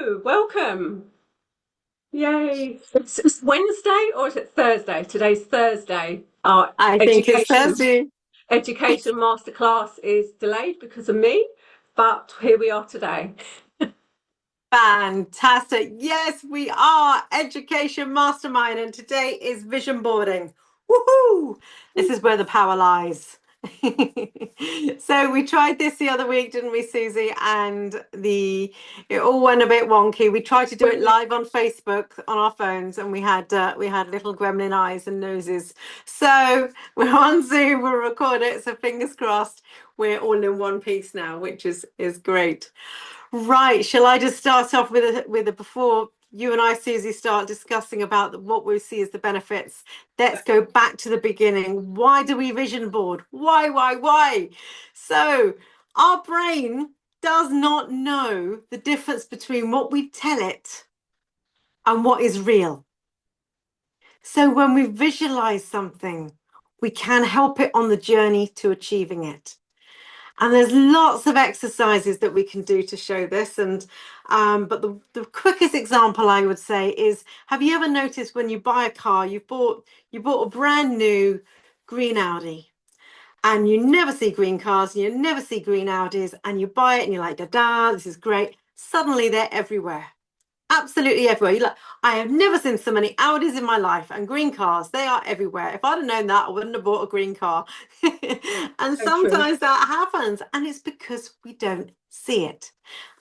Hello, welcome. Yay. It's Wednesday or is it Thursday? Today's Thursday. Our I think it's Thursday. education masterclass is delayed because of me, but here we are today. Fantastic. Yes, we are Education Mastermind, and today is vision boarding. Woohoo! This is where the power lies. So we tried this the other week, didn't we, Susie? And it all went a bit wonky. We tried to do it live on Facebook on our phones, and we had little gremlin eyes and noses. So we're on Zoom, we'll record it. So fingers crossed, we're all in one piece now, which is great. Right. Shall I just start off with a before you and I, Susie, start discussing about what we see as the benefits? Let's go back to the beginning. Why do we vision board? Why? So our brain does not know the difference between what we tell it and what is real. So when we visualize something, we can help it on the journey to achieving it. And there's lots of exercises that we can do to show this. But the quickest example I would say is, have you ever noticed when you buy a car, you bought a brand new green Audi, and you never see green cars, and you never see green Audis, and you buy it and you're like, da, this is great. Suddenly they're everywhere. Absolutely everywhere. You like, I have never seen so many Audis in my life, and green cars, they are everywhere. If I'd have known that, I wouldn't have bought a green car. And So true. sometimes that happens, and it's because we don't see it.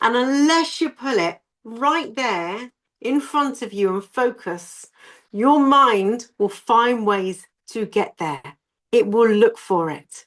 And unless you pull it right there in front of you and focus, your mind will find ways to get there. It will look for it.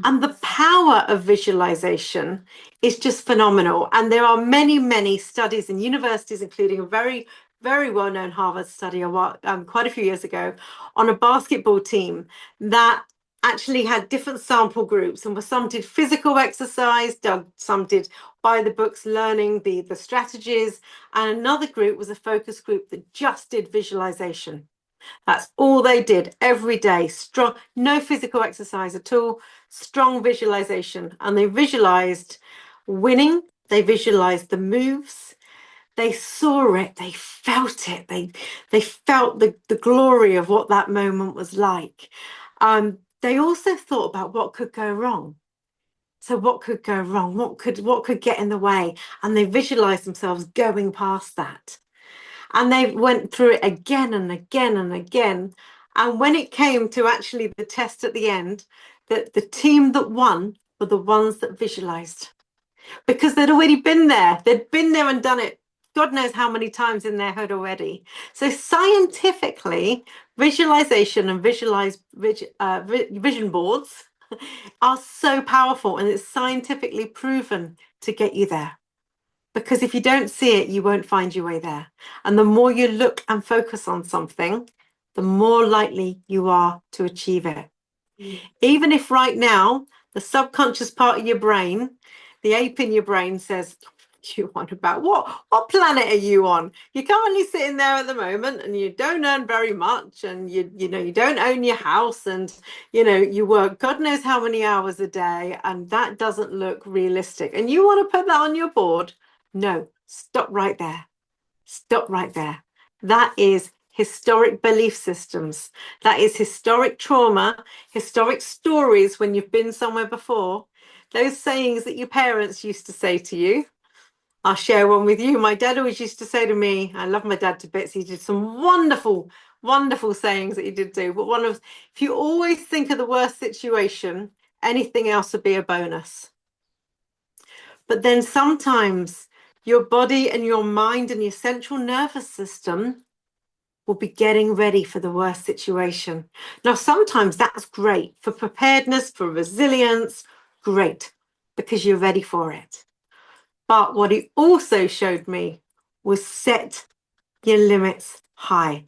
And the power of visualization is just phenomenal. And there are many studies in universities, including a very well-known Harvard study quite a few years ago on a basketball team that actually had different sample groups, and some did physical exercise, some did by the books learning the strategies, and another group was a focus group that just did visualization. That's all they did every day. Strong, no physical exercise at all, strong visualization. And they visualized winning, they visualized the moves, they saw it, they felt it, they felt the glory of what that moment was like. They also thought about what could go wrong. So what could go wrong? What could get in the way? And they visualized themselves going past that. And they went through it again and again and again. And when it came to actually the test at the end, that the team that won were the ones that visualized, because they'd already been there. They'd been there and done it God knows how many times in their head already. So scientifically, visualization and vision boards are so powerful, and it's scientifically proven to get you there. Because if you don't see it, you won't find your way there. And the more you look and focus on something, the more likely you are to achieve it. Even if right now, the subconscious part of your brain, the ape in your brain says, you want about what planet are you on? You're currently sitting there at the moment, and you don't earn very much, and you don't own your house, and you work God knows how many hours a day, and that doesn't look realistic. And you want to put that on your board? No, stop right there. Stop right there. That is historic belief systems. That is historic trauma, historic stories when you've been somewhere before. Those sayings that your parents used to say to you. I'll share one with you. My dad always used to say to me, I love my dad to bits. He did some wonderful sayings that he did do. But if you always think of the worst situation, anything else would be a bonus. But then sometimes your body and your mind and your central nervous system will be getting ready for the worst situation. Now, sometimes that's great for preparedness, for resilience, great, because you're ready for it. But what it also showed me was set your limits high.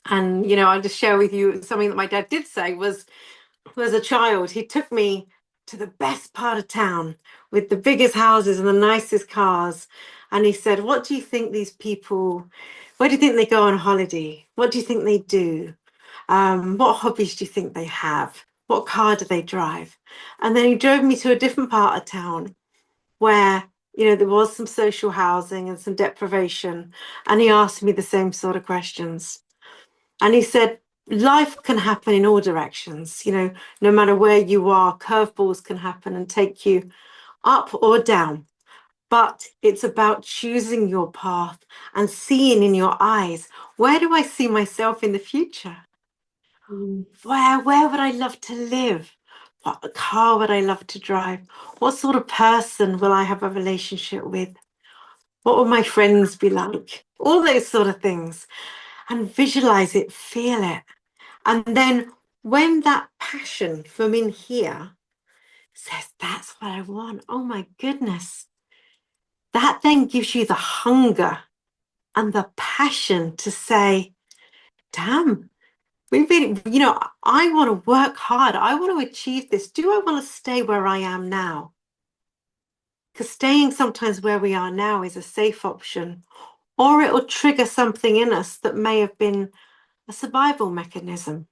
And, I'll just share with you something that my dad did say was, as a child, he took me to the best part of town with the biggest houses and the nicest cars. And he said, where do you think they go on holiday? What do you think they do? What hobbies do you think they have? What car do they drive? And then he drove me to a different part of town where There was some social housing and some deprivation. And he asked me the same sort of questions. And he said, life can happen in all directions. No matter where you are, curveballs can happen and take you up or down. But it's about choosing your path and seeing in your eyes, where do I see myself in the future? Mm. Where would I love to live? What car would I love to drive? What sort of person will I have a relationship with? What will my friends be like? All those sort of things. And visualize it, feel it. And then when that passion from in here says, that's what I want, oh my goodness, that then gives you the hunger and the passion to say, damn, I want to work hard. I want to achieve this. Do I want to stay where I am now? Because staying sometimes where we are now is a safe option, or it will trigger something in us that may have been a survival mechanism.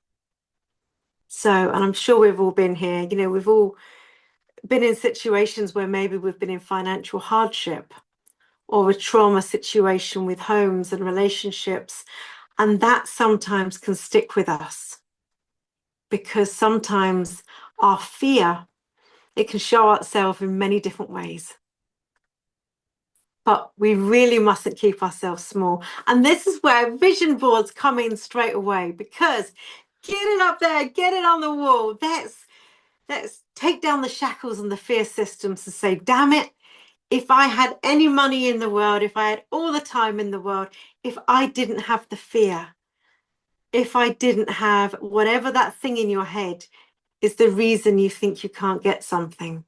So, and I'm sure we've all been here, we've all been in situations where maybe we've been in financial hardship or a trauma situation with homes and relationships. And that sometimes can stick with us because sometimes our fear, it can show itself in many different ways. But we really mustn't keep ourselves small. And this is where vision boards come in straight away, because get it up there, get it on the wall. Let's take down the shackles and the fear systems and say, damn it, if I had any money in the world, if I had all the time in the world, if I didn't have the fear, if I didn't have whatever that thing in your head is the reason you think you can't get something,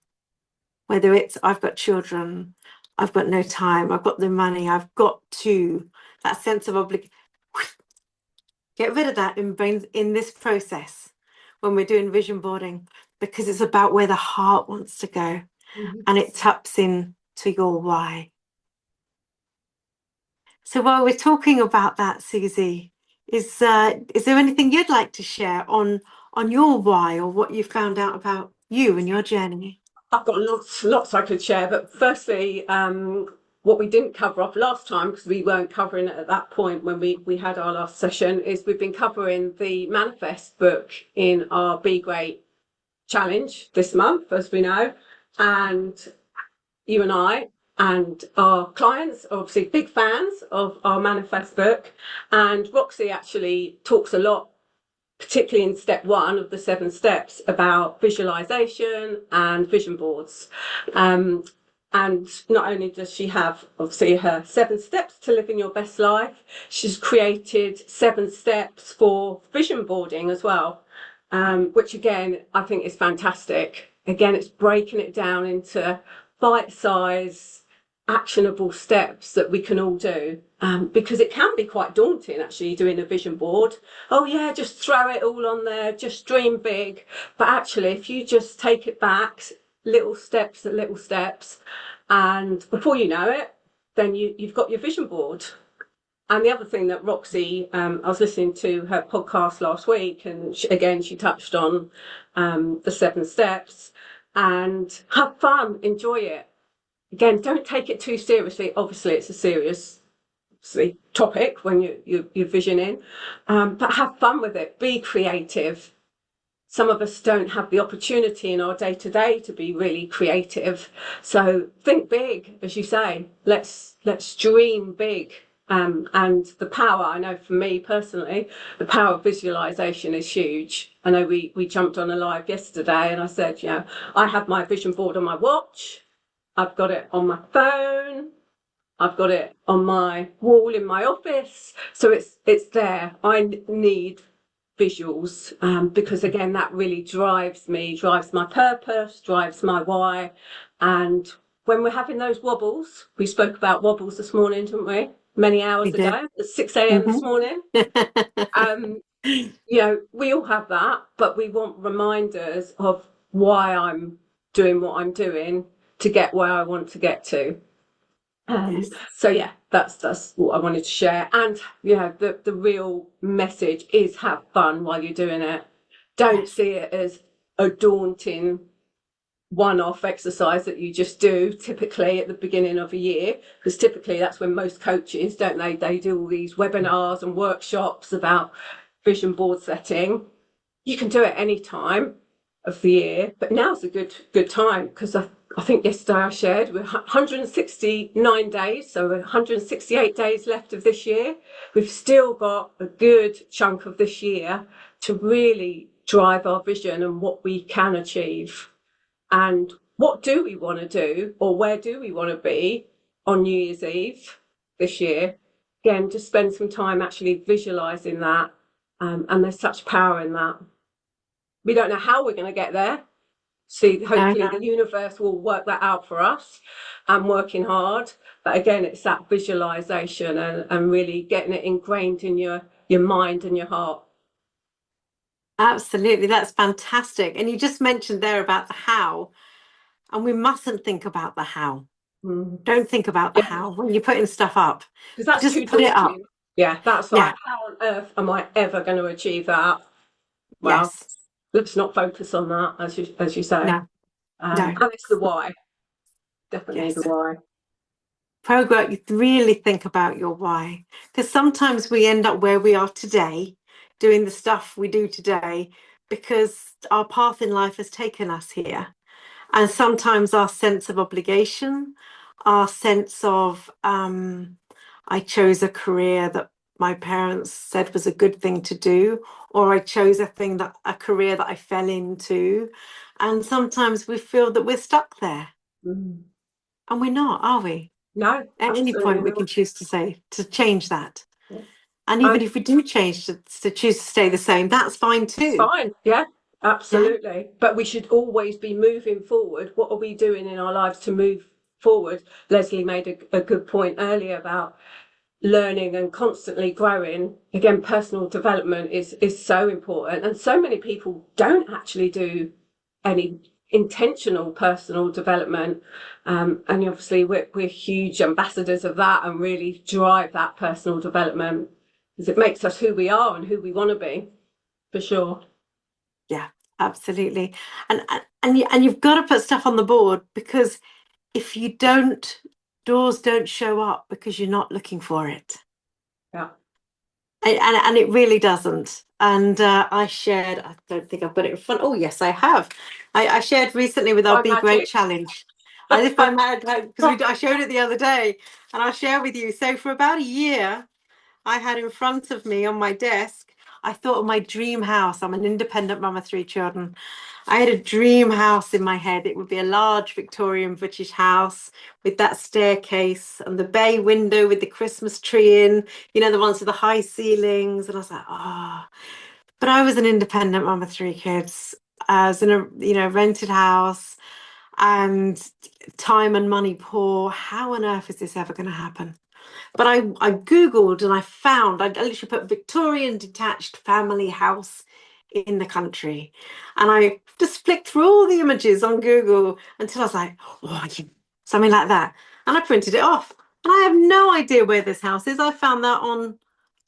whether it's I've got children, I've got no time, I've got the money, I've got to, that sense of obligation. Get rid of that in this process when we're doing vision boarding, because it's about where the heart wants to go, and it taps in to your why. So while we're talking about that, Susie, is there anything you'd like to share on your why, or what you found out about you and your journey? I've got lots I could share, but firstly, what we didn't cover off last time, because we weren't covering it at that point when we had our last session, is we've been covering the Manifest book in our Be Great challenge this month, as we know, and you and I and our clients are obviously big fans of our Manifest book, and Roxy actually talks a lot, particularly in step 1 of the 7 steps, about visualization and vision boards. And not only does she have obviously her 7 steps to living your best life, she's created 7 steps for vision boarding as well, which again I think is fantastic. Again, it's breaking it down into bite-size actionable steps that we can all do, because it can be quite daunting actually doing a vision board. Oh yeah, just throw it all on there, just dream big. But actually, if you just take it back little steps at little steps, and before you know it, then you've got your vision board. And the other thing that Roxy, I was listening to her podcast last week, and she touched on the 7 steps, and have fun, enjoy it. Again, don't take it too seriously. Obviously, it's a serious topic when you're visioning, but have fun with it. Be creative. Some of us don't have the opportunity in our day-to-day to be really creative. So think big, as you say. Let's dream big. And the power, I know for me personally, the power of visualization is huge. I know we jumped on a live yesterday and I said, I have my vision board on my watch. I've got it on my phone. I've got it on my wall in my office. So it's there. I need visuals, because again, that really drives me, drives my purpose, drives my why. And when we're having those wobbles, we spoke about wobbles this morning, didn't we? Many We hours did. ago at 6 a.m. this morning. Um, we all have that, but we want reminders of why I'm doing what I'm doing to get where I want to get to. Yes, So yeah, that's what I wanted to share. And the real message is have fun while you're doing it. Don't yes, see it as a daunting one-off exercise that you just do typically at the beginning of a year, because typically that's when most coaches, don't they do all these webinars and workshops about vision board setting. You can do it any time of the year, but now's a good time, because I think yesterday I shared we're 169 days, so we're 168 days left of this year. We've still got a good chunk of this year to really drive our vision and what we can achieve. And what do we want to do, or where do we want to be on New Year's Eve this year? Again, just spend some time actually visualizing that. And there's such power in that. We don't know how we're going to get there. See, hopefully the universe will work that out for us and working hard. But again, it's that visualization and really getting it ingrained in your mind and your heart. Absolutely, that's fantastic. And you just mentioned there about the how, and we mustn't think about the how. Don't think about the how when you're putting stuff up. Because that's Just too put it up. daunting. Yeah, that's Yeah. like, how on earth am I ever going to achieve that? Well, Yes. let's not focus on that, as you say. No. No. And it's the why. Definitely Yes. the why. Program, you really think about your why, because sometimes we end up where we are today doing the stuff we do today because our path in life has taken us here. And sometimes our sense of obligation, our sense of I chose a career that my parents said was a good thing to do, or I chose a career that I fell into. And sometimes we feel that we're stuck there. Mm. And we're not, are we? No, At any absolutely point, we can not. choose to change that. Yeah. And even if we do change to choose to stay the same, that's fine It's too. fine. Yeah, Yeah. absolutely. But we should always be moving forward. What are we doing in our lives to move forward? Leslie made a good point earlier about learning and constantly growing. Again, personal development is so important. And so many people don't actually do any intentional personal development. And obviously we're huge ambassadors of that and really drive that personal development, because it makes us who we are and who we want to be, for sure. Yeah, absolutely. And you've got to put stuff on the board, because if you don't, doors don't show up because you're not looking for it. Yeah. And it really doesn't. And I shared, I don't think I've got it in front. Oh, yes, I have. I shared recently with our By Be Great magic. challenge. I live by magic, because I showed it the other day, and I'll share with you. So for about a year, I had in front of me on my desk, I thought of my dream house. I'm an independent mum of 3 children. I had a dream house in my head. It would be a large Victorian British house with that staircase and the bay window with the Christmas tree in, the ones with the high ceilings. And I was like, oh, but I was an independent mum of 3 kids. I was in a rented house, and time and money poor. How on earth is this ever going to happen? But I Googled and I found, I literally put Victorian detached family house in the country. And I just flicked through all the images on Google until I was like, oh, something like that. And I printed it off. And I have no idea where this house is. I found that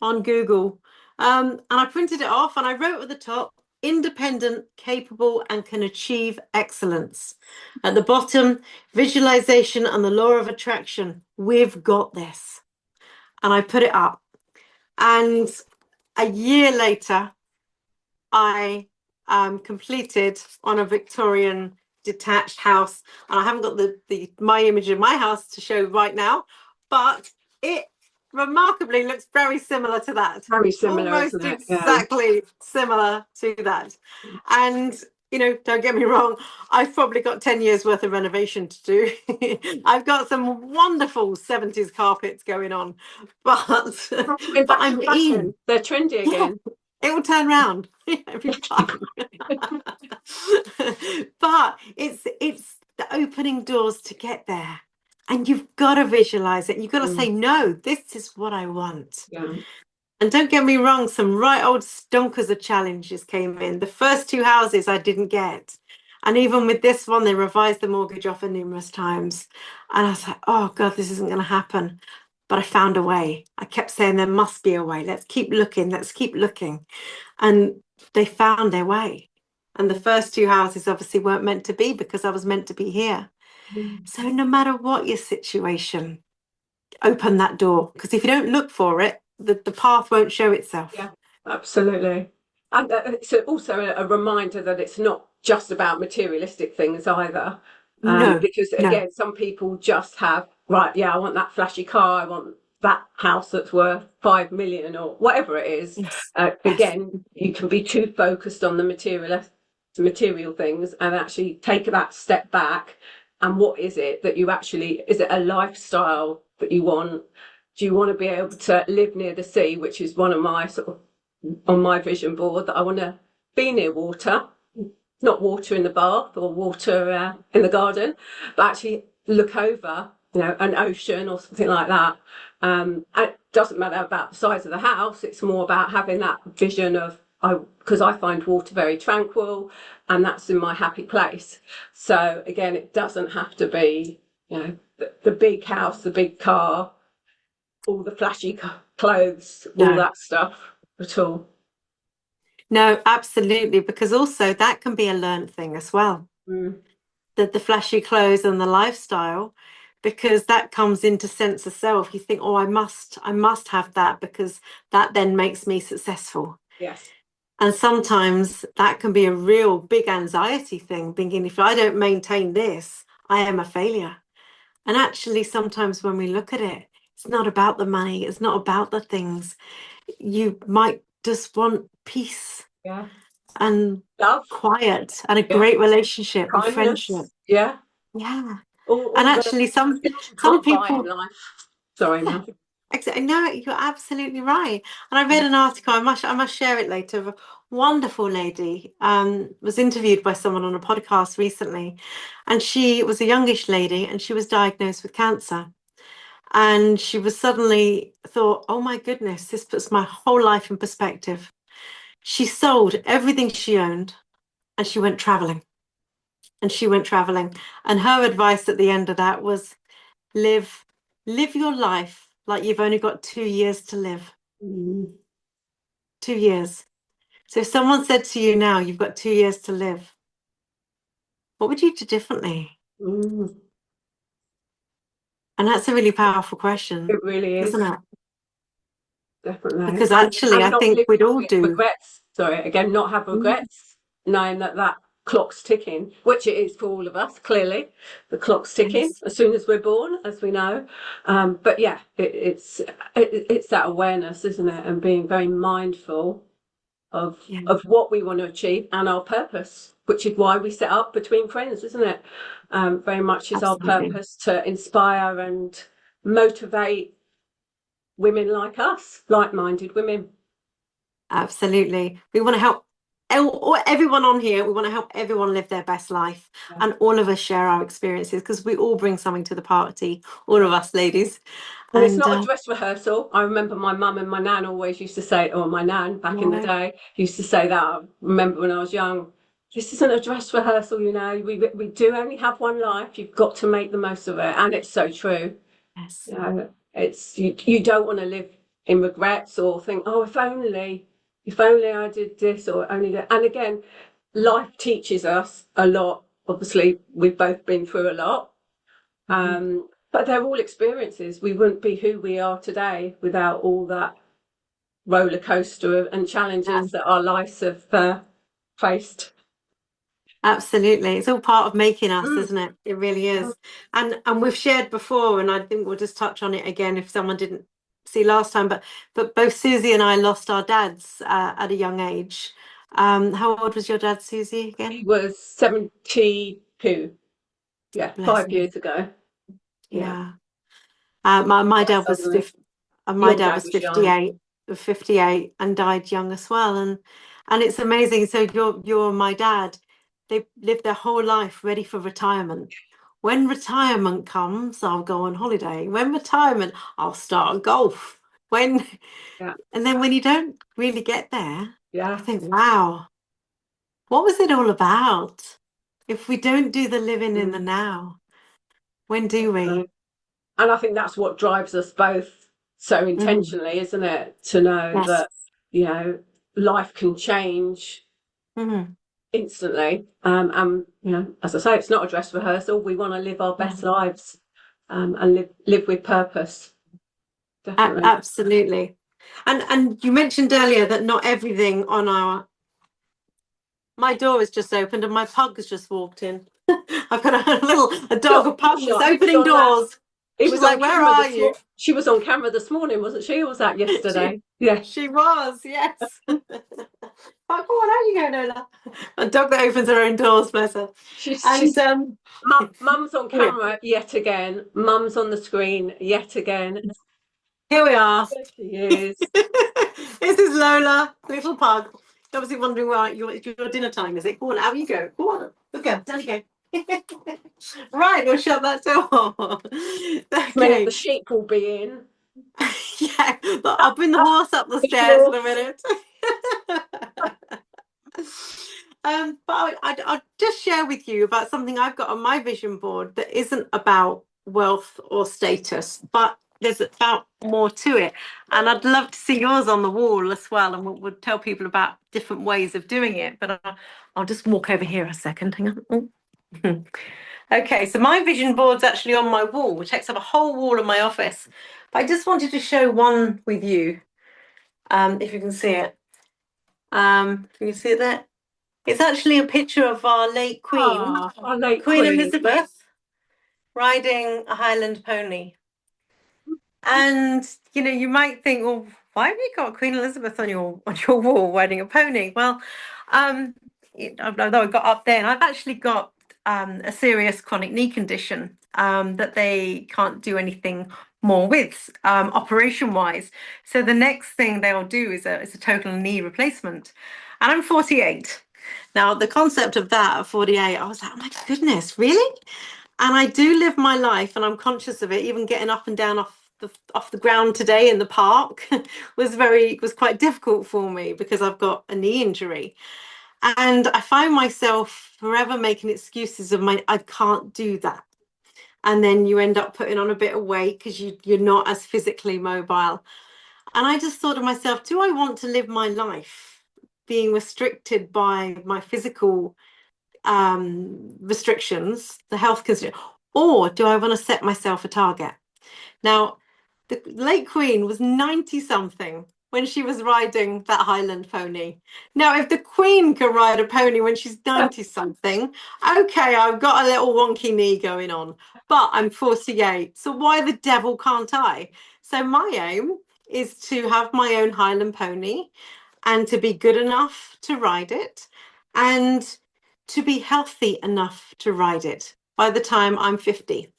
on Google. And I printed it off and I wrote at the top, independent, capable, and can achieve excellence. At the bottom, visualization and the law of attraction. We've got this. And I put it up. And a year later, I completed on a Victorian detached house. And I haven't got my image of my house to show right now, but it remarkably looks very similar to that. Very similar, Almost isn't it? Yeah. exactly similar to that. And don't get me wrong, I've probably got 10 years worth of renovation to do. I've got some wonderful 70s carpets going on, but Coming but back I'm to in. fashion. They're trendy Yeah, again. it will turn round. It'll be fine. But it's the opening doors to get there. And you've got to visualize it. You've got to say, no, this is what I want. Yeah. And don't get me wrong, some right old stonkers of challenges came in. The first 2 houses I didn't get. And even with this one, they revised the mortgage offer numerous times. And I was like, oh God, this isn't going to happen. But I found a way. I kept saying there must be a way. Let's keep looking. Let's keep looking. And they found their way. And the first two houses obviously weren't meant to be because I was meant to be here. Mm. So no matter what your situation, open that door, because if you don't look for it, the path won't show itself. Yeah, absolutely. And it's also a reminder that it's not just about materialistic things either. No, Because no. again, some people just have, right, yeah, I want that flashy car, I want that house that's worth 5 million or whatever it is. Yes, yes. Again, you can be too focused on the material things and actually take that step back. And what is it that you actually, is it a lifestyle that you want? Do you want to be able to live near the sea, which is one of my sort of on my vision board, that I want to be near water, not water in the bath or water in the garden, but actually look over, an ocean or something like that. And it doesn't matter about the size of the house. It's more about having that vision of, because I find water very tranquil, and that's in my happy place. So again, it doesn't have to be, the big house, the big car, all the flashy clothes, all No, that stuff at all. no, absolutely. Because also that can be a learned thing as well. Mm. The flashy clothes and the lifestyle, because that comes into sense of self. You think, oh, I must have that because that then makes me successful. Yes. And sometimes that can be a real big anxiety thing, thinking if I don't maintain this, I am a failure. And actually, sometimes when we look at it, it's not about the money, it's not about the things. You might just want peace Yeah. and Love. quiet and a Yeah. great relationship and friendship. Kindness. Yeah. Yeah. All And the actually, things you some can't buy in people, life. Sorry, yeah, Mel. exactly. No, you're absolutely right. And I read an article. I must share it later. Of a wonderful lady was interviewed by someone on a podcast recently, and she was a youngish lady, and she was diagnosed with cancer. And she was suddenly thought, oh my goodness, this puts my whole life in perspective. She sold everything she owned, and she went traveling. And she went traveling. And her advice at the end of that was live live your life like you've only got 2 years to live. Mm. 2 years. So if someone said to you now you've got 2 years to live, what would you do differently? Mm. And that's a really powerful question, It really isn't is. it? Definitely. Because And actually I not think live we'd all with do. regrets. Sorry, again, not have Mm, regrets, knowing that that clock's ticking, which it is for all of us, clearly. The clock's ticking yes. as soon as we're born, as we know. But yeah, it's that awareness, isn't it? And being very mindful of Yeah, what we want to achieve and our purpose, which is why we set up Between Friends, isn't it? Very much is our absolutely. purpose to inspire and motivate women like us, like-minded women. Absolutely. We want to help everyone on here. We want to help everyone live their best life. Yeah. And all of us share our experiences because we all bring something to the party, all of us ladies. And it's And not a dress rehearsal. I remember my mum and my nan always used to say, or my nan back in the yeah, day used to say that. I remember when I was young, this isn't a dress rehearsal, we do only have one life. You've got to make the most of it. And it's so true. yes, It's you don't want to live in regrets or think, oh, if only I did this or only that. And again, life teaches us a lot. Obviously, we've both been through a lot. mhm, But they're all experiences. We wouldn't be who we are today without all that roller coaster and yeah. challenges that our lives have faced. Absolutely. It's all part of making us, Mm. isn't it? It really is. And we've shared before, and I think we'll just touch on it again if someone didn't see last time, but both Susie and I lost our dads at a young age. How old was your dad, Susie, He again? was 72, yeah, Bless five him. years ago. Yeah, Yeah. My quite dad was suddenly. 50, my Your dad dad was was young. 58 and died young as well. And it's amazing. So you're my dad. They lived their whole life ready for retirement. When retirement comes, I'll go on holiday. When retirement, I'll start golf. When Yeah, and then when you don't really get there, you yeah. think, wow, what was it all about? If we don't do the living in the Mm, now, when do we? definitely. And I think that's what drives us both so Mm, intentionally, isn't it? To know yes. that, you know, life can change Mhm. instantly. And as I say, it's not a dress rehearsal. We want to live our best lives, and live with purpose. Definitely. Absolutely. And you mentioned earlier that not everything on my door has just opened and my pug has just walked in. I've got a dog, a pug that's opening doors. He She's was like, on where camera are this you? morning. She was on camera this morning, wasn't she? Or was that she yesterday? Yeah. she was, yes. Oh, come on, how you going, Ola? A dog that opens her own doors, bless her. She's And Mum's on camera yet again. Mum's on the screen yet again. here we are. There she is. This is Lola, little pug. You're obviously wondering why your dinner time is it? Go on, out you go. Go on. Okay, down you go. Right, we'll shut that door. A minute, the Okay. sheep will be in. Yeah, but I'll bring the horse up the For stairs sure. in a minute. But I'll just share with you about something I've got on my vision board that isn't about wealth or status, but there's about more to it. And I'd love to see yours on the wall as well. And we'll tell people about different ways of doing it. But I'll just walk over here a second. Hang on. Okay, so my vision board's actually on my wall, which takes up a whole wall of my office. But I just wanted to share one with you, if you can see it. If you can see it there. It's actually a picture of our late Queen, Our late Queen Queen. Elizabeth, riding a Highland pony. And you might think, well, why have you got Queen Elizabeth on your wall riding a pony? Well, although I got up there, and I've actually got a serious chronic knee condition that they can't do anything more with operation wise. So the next thing they'll do is a total knee replacement. And I'm 48. Now, the concept of that at 48, I was like, oh my goodness, really? And I do live my life, and I'm conscious of it. Even getting up and down off the ground today in the park was quite difficult for me because I've got a knee injury. And I find myself forever making excuses of I can't do that. And then you end up putting on a bit of weight because you're not as physically mobile. And I just thought to myself, do I want to live my life being restricted by my physical restrictions, the health constraints, or do I want to set myself a target? Now, the late Queen was 90 something when she was riding that Highland pony. Now, if the Queen can ride a pony when she's 90 something, okay, I've got a little wonky knee going on, but I'm 48. So why the devil can't I? So my aim is to have my own Highland pony and to be good enough to ride it and to be healthy enough to ride it by the time I'm 50.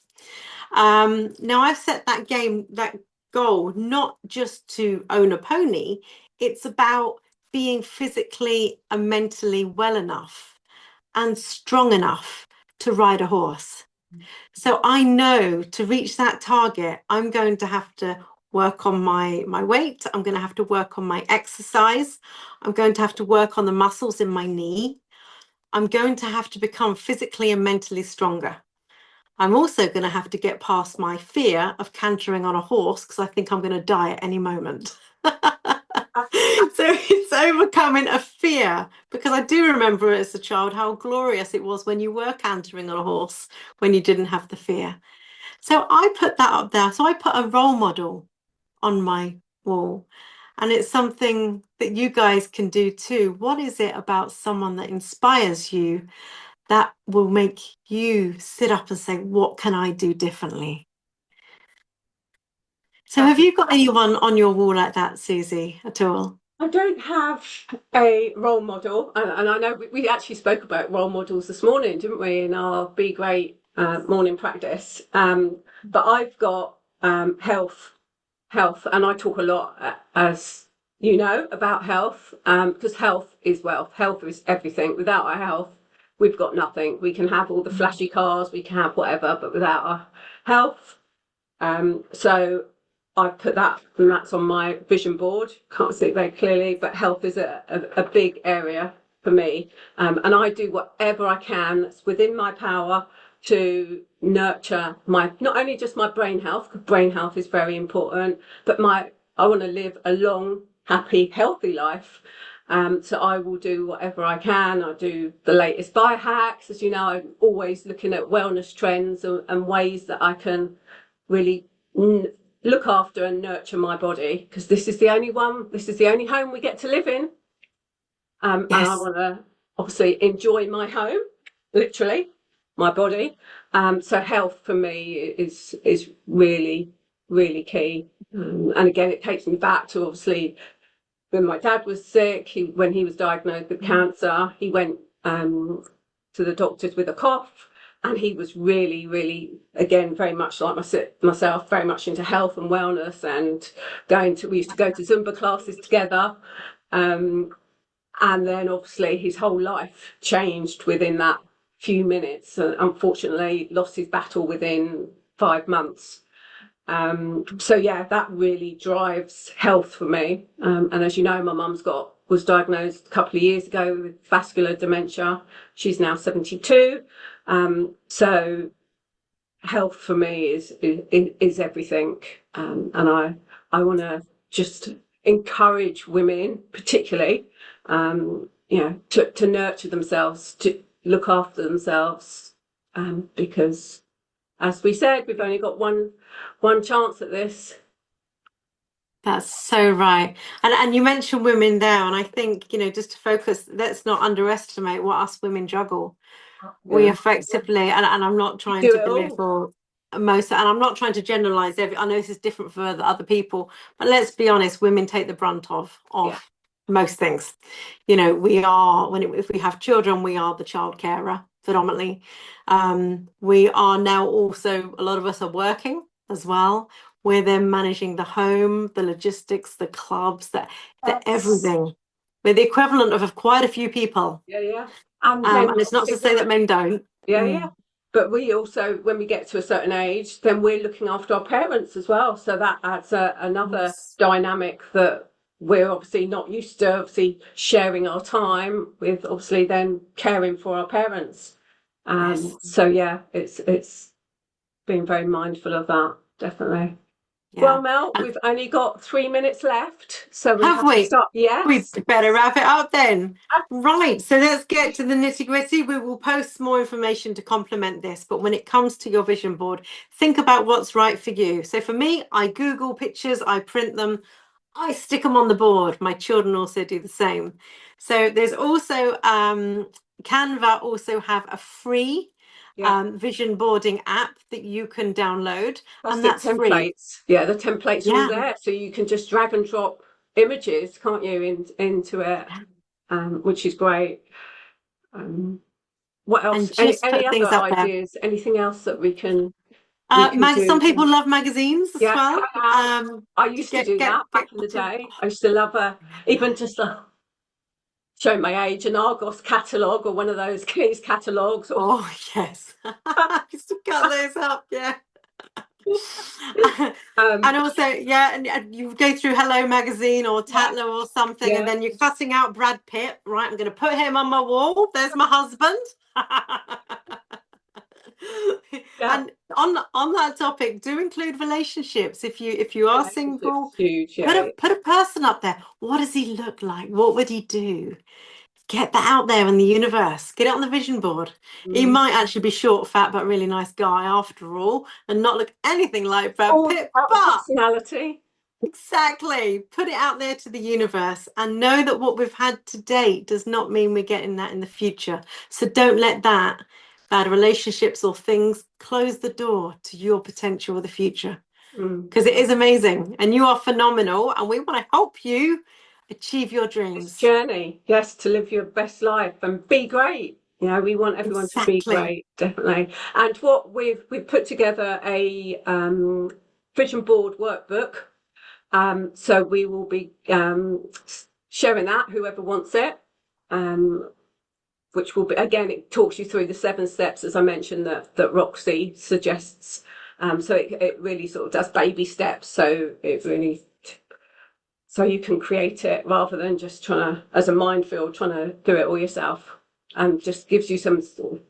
Now I've set that goal, not just to own a pony, it's about being physically and mentally well enough and strong enough to ride a horse. So I know to reach that target, I'm going to have to work on my weight. I'm going to have to work on my exercise. I'm going to have to work on the muscles in my knee. I'm going to have to become physically and mentally stronger. I'm also going to have to get past my fear of cantering on a horse because I think I'm going to die at any moment. So it's overcoming a fear, because I do remember as a child how glorious it was when you were cantering on a horse, when you didn't have the fear. So I put that up there. So I put a role model on my wall. And it's something that you guys can do too. What is it about someone that inspires you that will make you sit up and say, what can I do differently? So have you got anyone on your wall like that, Susie, at all? I don't have a role model, and I know we actually spoke about role models this morning, didn't we, in our Be Great morning practice. But I've got health, and I talk a lot, as you know, about health, because health is wealth. Health is everything. Without our health, we've got nothing. We can have all the flashy cars, we can have whatever, but without our health, so I put that, and that's on my vision board. Can't see it very clearly, but health is a big area for me. And I do whatever I can that's within my power to nurture not only just my brain health, because brain health is very important, but I want to live a long, happy, healthy life. So I will do whatever I can. I do the latest biohacks. As you know, I'm always looking at wellness trends and ways that I can really look after and nurture my body, because this is the only home we get to live in. And I Yes. want to obviously enjoy my home, literally, my body. So health for me is really, really key. And again, it takes me back to obviously when my dad was sick. When he was diagnosed with cancer, he went to the doctors with a cough, and he was really, really, again, very much like myself, very much into health and wellness, and we used to go to Zumba classes together. And then obviously his whole life changed within that few minutes, and unfortunately lost his battle within 5 months. So yeah, that really drives health for me. And as you know, my mum's was diagnosed a couple of years ago with vascular dementia. She's now 72. So health for me is everything. And I want to just encourage women, particularly, to nurture themselves, to look after themselves, because, as we said, we've only got one chance at this. That's so right. And you mentioned women there, and I think, just to focus, let's not underestimate what us women juggle. We Yeah, effectively, and I'm not we trying do to it all. belittle most, and I'm not trying to generalize I know this is different for the other people, but let's be honest, women take the brunt of Yeah. most things. We are, if we have children, we are the child carer predominantly. We are now also, a lot of us are working as well. We're then managing the home, the logistics, the clubs, the everything. We're the equivalent of quite a few people. Yeah. And And men it's not to obviously say that work. men don't. Yeah. But we also, when we get to a certain age, then we're looking after our parents as well. So that adds another Yes. dynamic that we're obviously not used to, obviously sharing our time with, obviously then caring for our parents. Yes. So yeah, it's being very mindful of that, definitely. Yeah. Well, Mel, And we've only got 3 minutes left, so we have have to we? start. We Yes. better wrap it up then. Right. So let's get to the nitty-gritty. We will post more information to complement this. But when it comes to your vision board, think about what's right for you. So for me, I Google pictures, I print them, I stick them on the board. My children also do the same. So there's also Canva also have a free Yeah. vision boarding app that you can download, and Plastic that's free. templates. Yeah, the templates are all Yeah. there, so you can just drag and drop images, can't you, into it, which is great. Um, what else? And just Any put other things up there. ideas? Anything else that we can Some do? people love magazines as Yeah, well. I To used to do that get back in the day. I used to love even just show my age, an Argos catalogue or one of those Cleese catalogues. Or Oh yes, I used to cut those up. Yeah. And um, also, yeah, and you go through Hello Magazine or yeah, Tatler or something, and yeah, then you're cutting out Brad Pitt. Right, I'm going to put him on my wall. There's my husband. yeah. And on that topic, do include relationships. If you are Relationships single, is huge. put Yeah. a person up there. What does he look like? What would he do? Get that out there in the universe. Get it on the vision board. He Mm. might actually be short, fat, but really nice guy after all, and not look anything like Brad All Pitt. about the But personality. exactly, put it out there to the universe and know that what we've had to date does not mean we're getting that in the future. So don't let that bad relationships or things close the door to your potential of the future, Mm. because it is amazing and you are phenomenal, and we want to help you achieve your This dreams. journey, yes, to live your best life and be great. We want everyone to be Exactly. great, definitely. And what we've put together a vision board workbook. So we will be sharing that, whoever wants it. Which will be, again, it talks you through the 7 steps, as I mentioned, that Roxy suggests. So it really sort of does baby steps. So so you can create it rather than just trying to, as a minefield, trying to do it all yourself, and just gives you some sort of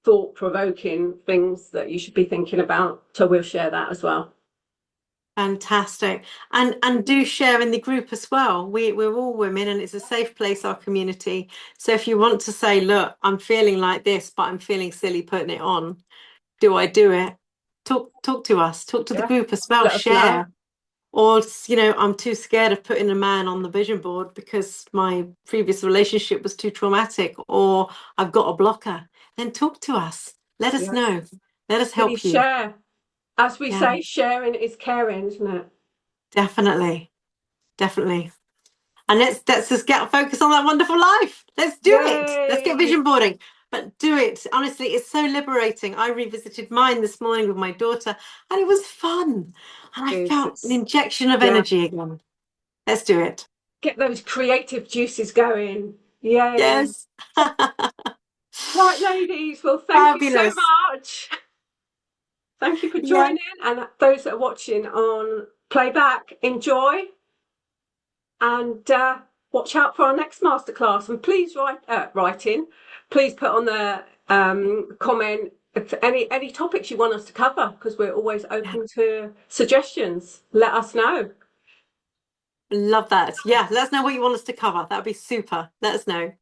thought provoking things that you should be thinking about. So we'll share that as well. Fantastic. And do share in the group as well. We're all women and it's a safe place, our community. So if you want to say, look, I'm feeling like this, but I'm feeling silly putting it on, do I do it? Talk to us, talk to the Yeah, group as well, let us know. share. Or, I'm too scared of putting a man on the vision board because my previous relationship was too traumatic, or I've got a blocker. Then talk to us. Let us Yeah, know. Let us please help you. share. As we Yeah, say, sharing is caring, isn't it? definitely. Definitely. And let's just get focused on that wonderful life. Let's do it. Let's get Yay! vision boarding. But do it. Honestly, it's so liberating. I revisited mine this morning with my daughter, and it was fun. And I felt an It's injection of yeah. energy again. Let's do it. Get those creative juices going. Yay! Yes. Right, ladies. Well, thank you so Fabulous. much. Thank you for Yeah. joining, and those that are watching on playback, enjoy, and watch out for our next masterclass. And please write in. Please put on the comment if any topics you want us to cover, because we're always Yeah. open to suggestions. Let us know. Love that. Yeah. Let us know what you want us to cover. That'd be super. Let us know.